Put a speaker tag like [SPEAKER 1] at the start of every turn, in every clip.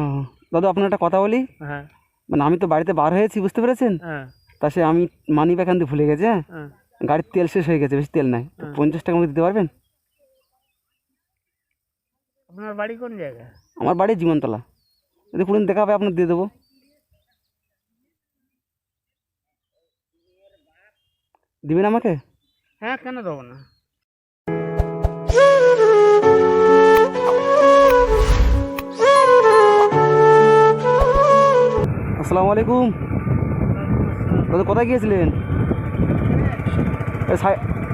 [SPEAKER 1] ও দাদা, আপনার একটা কথা বলি।
[SPEAKER 2] হ্যাঁ
[SPEAKER 1] মানে আমি তো বাড়িতে বার হয়েছি, বুঝতে পেরেছেন?
[SPEAKER 2] হ্যাঁ
[SPEAKER 1] তা সে আমি মানি ব্যাগ আনতে ভুলে গেছি। হ্যাঁ,
[SPEAKER 2] হ্যাঁ
[SPEAKER 1] গাড়ির তেল শেষ হয়ে গেছে, বেশি তেল নাই, তো
[SPEAKER 2] হ্যাঁ।
[SPEAKER 1] 50 টাকা আমাকে দিতে পারবেন?
[SPEAKER 2] আপনার বাড়ি কোন জায়গায়?
[SPEAKER 1] আমার বাড়ি জীবনতলা। যদি পুরো দেখা হবে আপনার দিয়ে দেবো। দিবেন আমাকে?
[SPEAKER 2] হ্যাঁ, কেন দেবো না?
[SPEAKER 1] আসসালামু আলাইকুম দাদা, কোথায় গিয়েছিলেন?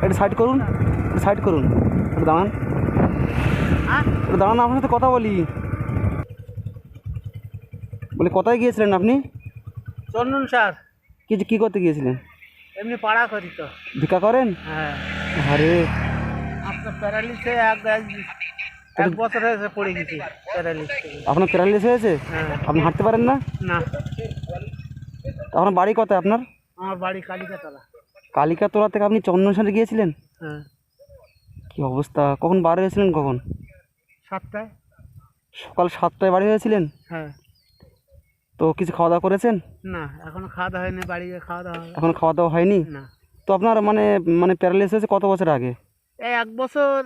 [SPEAKER 1] একটু সাইড করুন, একটু সাইড করুন, একটু দাঁড়ান,
[SPEAKER 2] হ্যাঁ,
[SPEAKER 1] একটু দাঁড়ান, আপনার সাথে কথা বলি। বলে কোথায় গিয়েছিলেন আপনি?
[SPEAKER 2] চন্দন স্যার,
[SPEAKER 1] কী করতে গিয়েছিলেন?
[SPEAKER 2] এমনি পাড়া করি তো।
[SPEAKER 1] ভিক্ষা করেন?
[SPEAKER 2] হ্যাঁ।
[SPEAKER 1] আরে,
[SPEAKER 2] আপনার প্যারালিসে এক বছর হয়েছে পড়ে গেছি প্যারালিস থেকে।
[SPEAKER 1] আপনার প্যারালিস হয়েছে?
[SPEAKER 2] হ্যাঁ।
[SPEAKER 1] আপনি হাঁটতে পারেন না?
[SPEAKER 2] না,
[SPEAKER 1] আপনার বাড়ি কোথায় আপনার?
[SPEAKER 2] আমার বাড়ি কালিকাতলা।
[SPEAKER 1] কালিকাতলা থেকে আপনি চন্দনসারে গিয়েছিলেন?
[SPEAKER 2] হ্যাঁ,
[SPEAKER 1] কী অবস্থা! কখন বার হয়েছিলেন কখন?
[SPEAKER 2] 7টায়।
[SPEAKER 1] সকাল 7টায় বাড়ি হয়েছিলেন?
[SPEAKER 2] হ্যাঁ।
[SPEAKER 1] তো কিছু খাওয়া দাওয়া করেছেন?
[SPEAKER 2] না, এখনো খাওয়া দাওয়া হয়নি, বাড়ি গিয়ে খাওয়া দাওয়া হবে।
[SPEAKER 1] এখন খাওয়া দাওয়া হয়নি?
[SPEAKER 2] না,
[SPEAKER 1] তো আপনার মানে মানে প্যারালিস হয়েছে কত বছর আগে?
[SPEAKER 2] এই 1 বছর,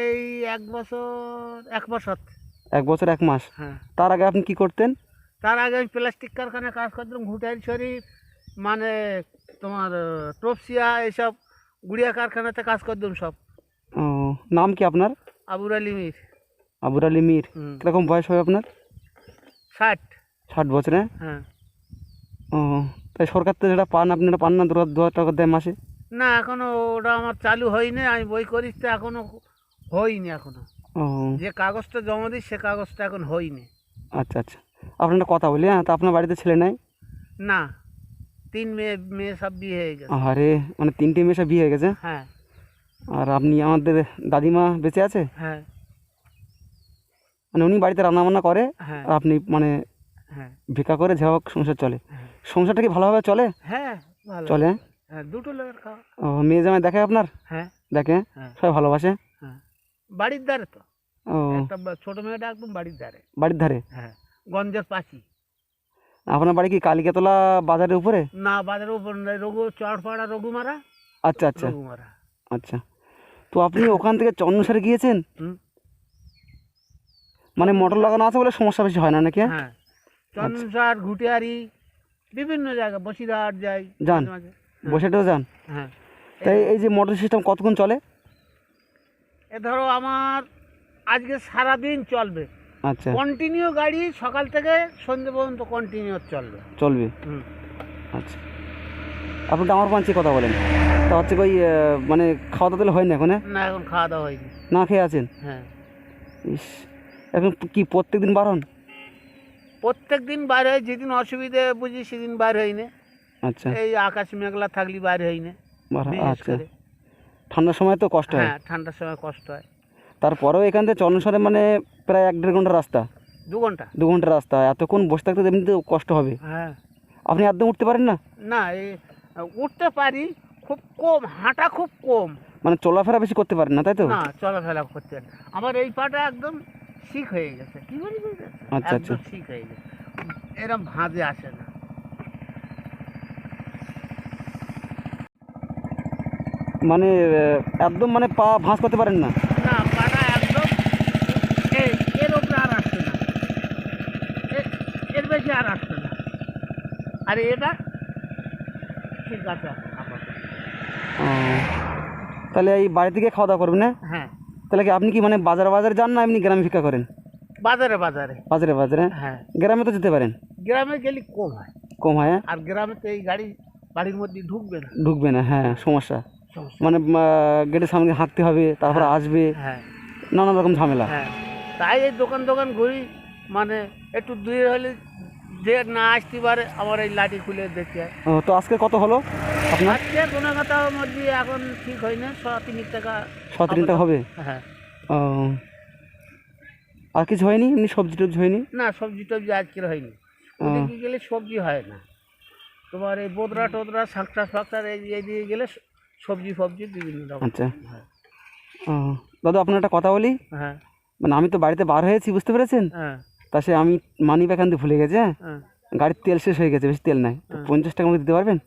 [SPEAKER 2] এই 1 বছর, 1 বছর।
[SPEAKER 1] 1 বছর 1 মাস?
[SPEAKER 2] হ্যাঁ।
[SPEAKER 1] তার আগে আপনি কি করতেন?
[SPEAKER 2] তার আগে আমি প্লাস্টিক কারখানায় কাজ করতাম, ঘুটাইল শরীফ, মানে তোমার টপসিয়া, এইসব গুড়িয়া কারখানাতে কাজ করতাম সব।
[SPEAKER 1] ও, নাম কি আপনার?
[SPEAKER 2] আবুর আলী মির।
[SPEAKER 1] আবুর আলী মীর।
[SPEAKER 2] হুম।
[SPEAKER 1] কীরকম বয়স হবে আপনার?
[SPEAKER 2] 60।
[SPEAKER 1] 60 বছর? হ্যাঁ।
[SPEAKER 2] হ্যাঁ।
[SPEAKER 1] ও, তাই সরকার থেকে যেটা পান আপনি এটা পান না? 2,000 টাকা দেয় মাসে?
[SPEAKER 2] না, এখনো ওটা আমার চালু হয়নি, আমি বই করিস তো এখনো হয়নি এখনো।
[SPEAKER 1] ও
[SPEAKER 2] যে কাগজটা জমা দিই সে কাগজটা এখন হয়নি।
[SPEAKER 1] আচ্ছা আচ্ছা, আপনার একটা কথা বলি। হ্যাঁ, তা আপনার বাড়িতে ছেলে নাই?
[SPEAKER 2] না, 3 মেয়ে, মেয়ে সব বিয়ে হয়ে গেছে।
[SPEAKER 1] আরে, মানে 3টে মেয়ে সব বিয়ে হয়ে গেছে?
[SPEAKER 2] হ্যাঁ
[SPEAKER 1] আর আপনি, আমাদের দাদিমা বেঁচে আছে?
[SPEAKER 2] হ্যাঁ
[SPEAKER 1] মানে উনি বাড়িতে রান্না বান্না করে,
[SPEAKER 2] হ্যাঁ
[SPEAKER 1] আর আপনি মানে
[SPEAKER 2] হ্যাঁ
[SPEAKER 1] ভিক্ষা করে যা হোক সংসার চলে?
[SPEAKER 2] হ্যাঁ
[SPEAKER 1] সংসারটা কি ভালোভাবে চলে?
[SPEAKER 2] হ্যাঁ, ভালো।
[SPEAKER 1] চলে?
[SPEAKER 2] হ্যাঁ, দুটো লোকের খাওয়া।
[SPEAKER 1] ও, মেয়ে জামাই দেখে আপনার?
[SPEAKER 2] হ্যাঁ
[SPEAKER 1] দেখে?
[SPEAKER 2] হ্যাঁ
[SPEAKER 1] সবাই ভালোবাসে?
[SPEAKER 2] হ্যাঁ, বাড়ির ধারে তো।
[SPEAKER 1] ও,
[SPEAKER 2] একটা ছোট মেয়েটা একদম বাড়ির ধারে।
[SPEAKER 1] বাড়ির ধারে?
[SPEAKER 2] হ্যাঁ, গঞ্জের পাখি।
[SPEAKER 1] আপনার বাড়ি কি কালিকাতলা বাজারের উপরে?
[SPEAKER 2] না, বাজারের উপর নয়, চরপাড়া রঘুমারা।
[SPEAKER 1] আচ্ছা আচ্ছা
[SPEAKER 2] রঘুমারা।
[SPEAKER 1] আচ্ছা। তো আপনি ওখান থেকে চন্দনসারে গিয়েছেন?
[SPEAKER 2] হুম।
[SPEAKER 1] মানে মোটর লাগানো আছে বলে সমস্যা বেশি হয় না নাকি?
[SPEAKER 2] হ্যাঁ, চন্দনসার, ঘুটিয়ারি, বিভিন্ন জায়গা, বসিরহাট যাই
[SPEAKER 1] যান?
[SPEAKER 2] মাঝে মাঝে। হ্যাঁ,
[SPEAKER 1] বসেটাও যান?
[SPEAKER 2] হ্যাঁ।
[SPEAKER 1] তাই এই যে মোটর সিস্টেম কতক্ষণ চলে?
[SPEAKER 2] এ ধরো আমার আজকে সারাদিন চলবে,
[SPEAKER 1] আচ্ছা,
[SPEAKER 2] কন্টিনিউ গাড়ি সকাল থেকে সন্ধ্যে পর্যন্ত কন্টিনিউ চলবে।
[SPEAKER 1] চলবে।
[SPEAKER 2] হুম।
[SPEAKER 1] আচ্ছা, আপনি ডাঙর পাঞ্চি কথা বলেন। তা হচ্ছে ওই মানে খাওয়া দাওয়া তাহলে হয় না এখন? হ্যাঁ,
[SPEAKER 2] না, এখন খাওয়া দাওয়া হয়নি।
[SPEAKER 1] না খেয়ে আছেন?
[SPEAKER 2] হ্যাঁ,
[SPEAKER 1] ইস, এখন কি প্রত্যেক দিন বার হন?
[SPEAKER 2] প্রত্যেক দিন বাইর হয়, যেদিন অসুবিধে বুঝি সেদিন বাইর হই না।
[SPEAKER 1] আচ্ছা,
[SPEAKER 2] এই আকাশ মেঘলা থাকলে বাইর হই না,
[SPEAKER 1] বার হন।
[SPEAKER 2] বিশেষ
[SPEAKER 1] আচ্ছা,
[SPEAKER 2] করে।
[SPEAKER 1] ঠান্ডার সময় তো কষ্ট হয়।
[SPEAKER 2] হ্যাঁ, ঠান্ডার সময় কষ্ট হয়।
[SPEAKER 1] তারপরেও এখান থেকে চন্দনসারে মানে প্রায় 1-1.5 ঘন্টা রাস্তা।
[SPEAKER 2] 2 ঘন্টা।
[SPEAKER 1] 2 ঘন্টা রাস্তা, এতক্ষণ বসে থাকতে তো এমনিতে কষ্ট হবে।
[SPEAKER 2] হ্যাঁ।
[SPEAKER 1] আপনি একদম উঠতে পারেন না?
[SPEAKER 2] না, এই উঠতে পারি, খুব কম, হাঁটা খুব কম।
[SPEAKER 1] মানে চলাফেরা বেশি করতে পারেন না, তাই তো?
[SPEAKER 2] না, চলাফেরা করতে পারি না। আমার এই পাটা একদম ঠিক হয়ে গেছে, কি বলি বুঝতে পারছেন?
[SPEAKER 1] আচ্ছা, আচ্ছা।
[SPEAKER 2] একদম ঠিক হয়ে গেছে, এরম ভাঁজে আসে না।
[SPEAKER 1] মানে একদম মানে পা ভাঁজ করতে পারেন না?
[SPEAKER 2] না, পাটা একদম এই এর ওপরে আর আসছে না, এর বেশি আর আসছে না। আর এটা ঠিক আছে আপাতত।
[SPEAKER 1] ও, তাহলে এই বাড়ি থেকে খাওয়া দাওয়া করবেন? না
[SPEAKER 2] হ্যাঁ,
[SPEAKER 1] তাহলে কি আপনি কি মানে বাজারে যান না এমনি গ্রামে ভিক্ষা করেন?
[SPEAKER 2] বাজারে বাজারে।
[SPEAKER 1] বাজারে?
[SPEAKER 2] হ্যাঁ,
[SPEAKER 1] গ্রামে তো যেতে পারেন?
[SPEAKER 2] গ্রামে গেলে কম হয়।
[SPEAKER 1] কম হয়? হ্যাঁ?
[SPEAKER 2] আর গ্রামে তো এই গাড়ি বাড়ির মধ্যে ঢুকবে না,
[SPEAKER 1] ঢুকবে না, হ্যাঁ, সমস্যা।
[SPEAKER 2] সমস্যা।
[SPEAKER 1] মানে গেটের সামনে হাঁটতে হবে, তারপরে
[SPEAKER 2] হ্যাঁ,
[SPEAKER 1] আসবে,
[SPEAKER 2] হ্যাঁ
[SPEAKER 1] নানা রকম ঝামেলা।
[SPEAKER 2] হ্যাঁ, তাই এই দোকান ঘুরি, মানে একটু দূরে হলে যে না আসতে পারে আমার এই লাঠি খুলে দেখতে হয়।
[SPEAKER 1] ও, তো আজকে কত হলো আপনার?
[SPEAKER 2] আজকে কোনো কথা মধ্যে এখন ঠিক হয় না, 100-3 টাকা।
[SPEAKER 1] 100-3 টাকা হবে?
[SPEAKER 2] হ্যাঁ।
[SPEAKER 1] ও, আর কিছু হয়নি? এমনি সবজি টবজি হয়নি?
[SPEAKER 2] না, সবজি টবজি আজকের হয়নি।
[SPEAKER 1] ও,
[SPEAKER 2] ওদিকে গেলে সবজি হয় না, তোমার এই বোদরা টোদরা শাকটার এই দিকে গেলে সবজি ফবজি বিভিন্ন রকম
[SPEAKER 1] আচ্ছা।
[SPEAKER 2] হয়।
[SPEAKER 1] ও, দাদা, আপনার একটা কথা বলি।
[SPEAKER 2] হ্যাঁ
[SPEAKER 1] মানে আমি তো বাড়িতে বার হয়েছি, বুঝতে পেরেছেন?
[SPEAKER 2] হ্যাঁ
[SPEAKER 1] তা সে আমি মানি ব্যাগ আনতে ভুলে গেছি, হ্যাঁ
[SPEAKER 2] হ্যাঁ।
[SPEAKER 1] গাড়ির তেল শেষ হয়ে গেছে, বেশি তেল নাই, তো 50 টাকা আমাকে দিতে পারবেন?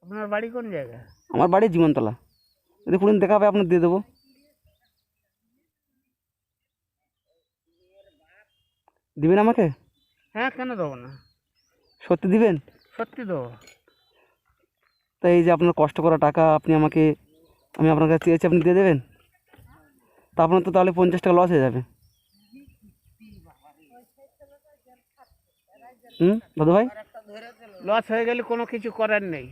[SPEAKER 2] আপনার বাড়ি কোন জায়গায়?
[SPEAKER 1] আমার বাড়ি জীবনতলা, যদি কোনদিন দেখা হবে আপনার দিয়ে দেবো। দিবেন আমাকে?
[SPEAKER 2] হ্যাঁ, কেন দেবো না,
[SPEAKER 1] সত্যি দিবেন?
[SPEAKER 2] সত্যি দেবো।
[SPEAKER 1] তাই এই যে আপনার কষ্ট করা টাকা আপনি আমাকে, আমি আপনার কাছে চেয়েছি, আপনি দিয়ে দেবেন? তা আপনার তো তাহলে 50 টাকা লস হয়ে যাবে। দাদু ভাই,
[SPEAKER 2] লস হয়ে গেলে কোনো কিছু করার নেই,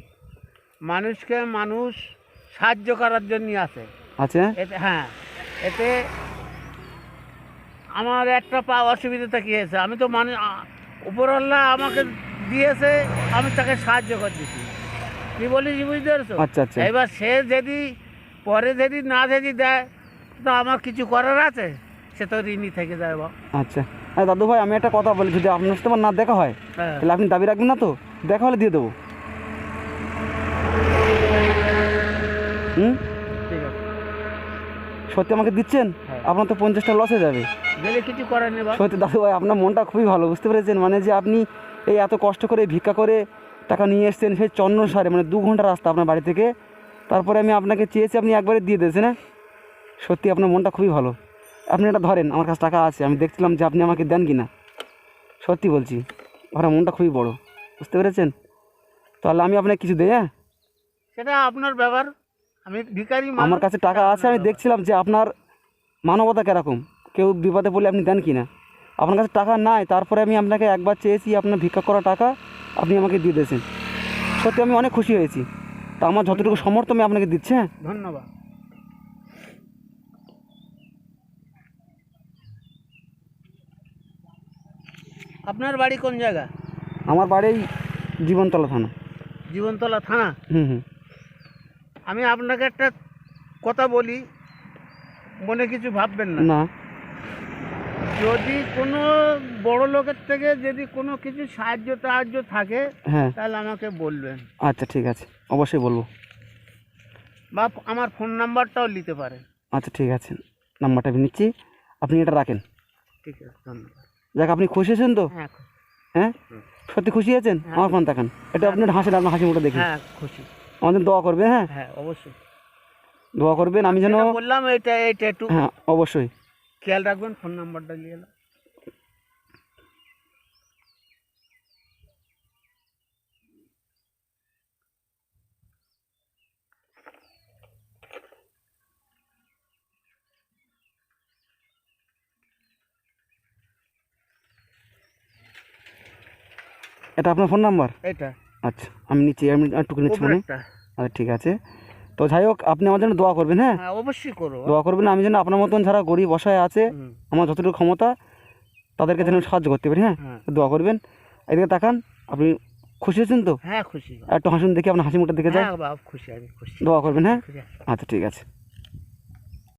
[SPEAKER 2] মানুষকে মানুষ সাহায্য করার জন্য আসে।
[SPEAKER 1] আচ্ছা
[SPEAKER 2] এতে হ্যাঁ, এতে আমার একটা পা অসুবিধাটা কী হয়েছে, আমি তো উপরওয়ালা আমাকে দিয়েছে, আমি তাকে সাহায্য করে দিচ্ছি, কী বলিস বুঝতে পারছো?
[SPEAKER 1] আচ্ছা আচ্ছা
[SPEAKER 2] এবার সে যদি পরে যদি না যদি দেয়, তো আমার কিছু করার আছে, সে তো ঋণই থেকে যায় বা।
[SPEAKER 1] আচ্ছা। আর দাদু ভাই আমি একটা কথা বলি, যদি আপনার সাথে আমার না দেখা হয়
[SPEAKER 2] হ্যাঁ,
[SPEAKER 1] তাহলে আপনি দাবি রাখবেন না তো? দেখা হলে দিয়ে দেবো।
[SPEAKER 2] ঠিক আছে,
[SPEAKER 1] সত্যি আমাকে দিচ্ছেন?
[SPEAKER 2] হ্যাঁ।
[SPEAKER 1] আপনার তো 50 টাকা লস হয়ে যাবে।
[SPEAKER 2] গেলে কিছু করার নেই বা।
[SPEAKER 1] সত্যি দাদু ভাই, আপনার মনটা খুবই ভালো, বুঝতে পেরেছেন? মানে যে আপনি এই এত কষ্ট করে ভিক্ষা করে টাকা নিয়ে এসছেন, সেই চন্দনসারে, মানে 2 ঘন্টা রাস্তা আপনার বাড়ি থেকে, তারপরে আমি আপনাকে চেয়েছি, আপনি একবারে দিয়ে দিয়েছেন। হ্যাঁ সত্যি আপনার মনটা খুবই ভালো। আপনি এটা ধরেন, আমার কাছে টাকা আছে, আমি দেখছিলাম যে আপনি আমাকে দেন কি না। সত্যি বলছি, আপনার মনটা খুবই বড়, বুঝতে পেরেছেন? তাহলে আমি আপনাকে কিছু দেই। হ্যাঁ
[SPEAKER 2] সেটা আপনার ব্যাপার, আমি ভিখারি মানুষ,
[SPEAKER 1] আমার কাছে টাকা আছে, আমি দেখছিলাম যে আপনার মানবতা কীরকম, কেউ বিপদে পড়লে আপনি দেন কি না। আপনার কাছে টাকা নাই, তারপরে আমি আপনাকে একবার চেয়েছি, আপনার ভিক্ষা করা টাকা আপনি আমাকে দিয়ে দিয়েছেন। সত্যি আমি অনেক খুশি হয়েছি। তা আমার যতটুকু সমর্থ আমি আপনাকে দিচ্ছি। হ্যাঁ
[SPEAKER 2] ধন্যবাদ। আপনার বাড়ি কোন জায়গা?
[SPEAKER 1] আমার বাড়ি জীবনতলা থানা।
[SPEAKER 2] জীবনতলা থানা।
[SPEAKER 1] হুম।
[SPEAKER 2] আমি আপনাকে একটা কথা বলি, মনে কিছু ভাববেন না।
[SPEAKER 1] না।
[SPEAKER 2] যদি কোনো বড় লোকের থেকে যদি কোনো কিছু সাহায্য থাকে,
[SPEAKER 1] হ্যাঁ
[SPEAKER 2] তাহলে আমাকে বলবেন,
[SPEAKER 1] আচ্ছা ঠিক আছে, অবশ্যই বলবো।
[SPEAKER 2] বা আমার ফোন নাম্বারটাও নিতে পারেন।
[SPEAKER 1] আচ্ছা ঠিক আছে, নাম্বারটা আমি নিচ্ছি, আপনি এটা রাখেন।
[SPEAKER 2] ঠিক আছে, ধন্যবাদ।
[SPEAKER 1] যাক, আপনি খুশি হয়েছেন তো?
[SPEAKER 2] হ্যাঁ,
[SPEAKER 1] হ্যাঁ সত্যি খুশি হয়েছেন? আমার ফোন দেখান, এটা আপনার হাসেন, আপনার হাসি মুখটা দেখি।
[SPEAKER 2] হ্যাঁ খুশি।
[SPEAKER 1] আমাদের দোয়া করবেন। হ্যাঁ
[SPEAKER 2] হ্যাঁ অবশ্যই
[SPEAKER 1] দোয়া করবেন, আমি যেন।
[SPEAKER 2] যেটা বললাম এটা একটু
[SPEAKER 1] হ্যাঁ অবশ্যই।
[SPEAKER 2] খেয়াল রাখবেন, ফোন নাম্বারটা নিয়ে এলাম।
[SPEAKER 1] এটা আপনার ফোন নাম্বার?
[SPEAKER 2] এটা
[SPEAKER 1] আচ্ছা আমি নিচ্ছি, আমি একটুকু নিচ্ছি ফোনে।
[SPEAKER 2] উপরেরটা।
[SPEAKER 1] আচ্ছা ঠিক আছে, তো যাই হোক, আপনি আমার জন্য দোয়া করবেন। হ্যাঁ
[SPEAKER 2] হ্যাঁ অবশ্যই করবো।
[SPEAKER 1] দোয়া করবেন, আমি যেন আপনার মতন যারা গরিব অসহায় আছে,
[SPEAKER 2] হুম।
[SPEAKER 1] আমার যতটুকু ক্ষমতা তাদেরকে যেন সাহায্য করতে পারি। হ্যাঁ
[SPEAKER 2] হ্যাঁ।
[SPEAKER 1] দোয়া করবেন। এদিকে তাকান, আপনি খুশি হয়েছেন তো?
[SPEAKER 2] হ্যাঁ খুশি।
[SPEAKER 1] একটু হাসুন দেখি, আপনার হাসি মুখটা দেখে যায়।
[SPEAKER 2] হ্যাঁ বাবা, খুশি, আমি খুশি।
[SPEAKER 1] দোয়া করবেন। হ্যাঁ
[SPEAKER 2] খুশি আছে।
[SPEAKER 1] আচ্ছা ঠিক আছে।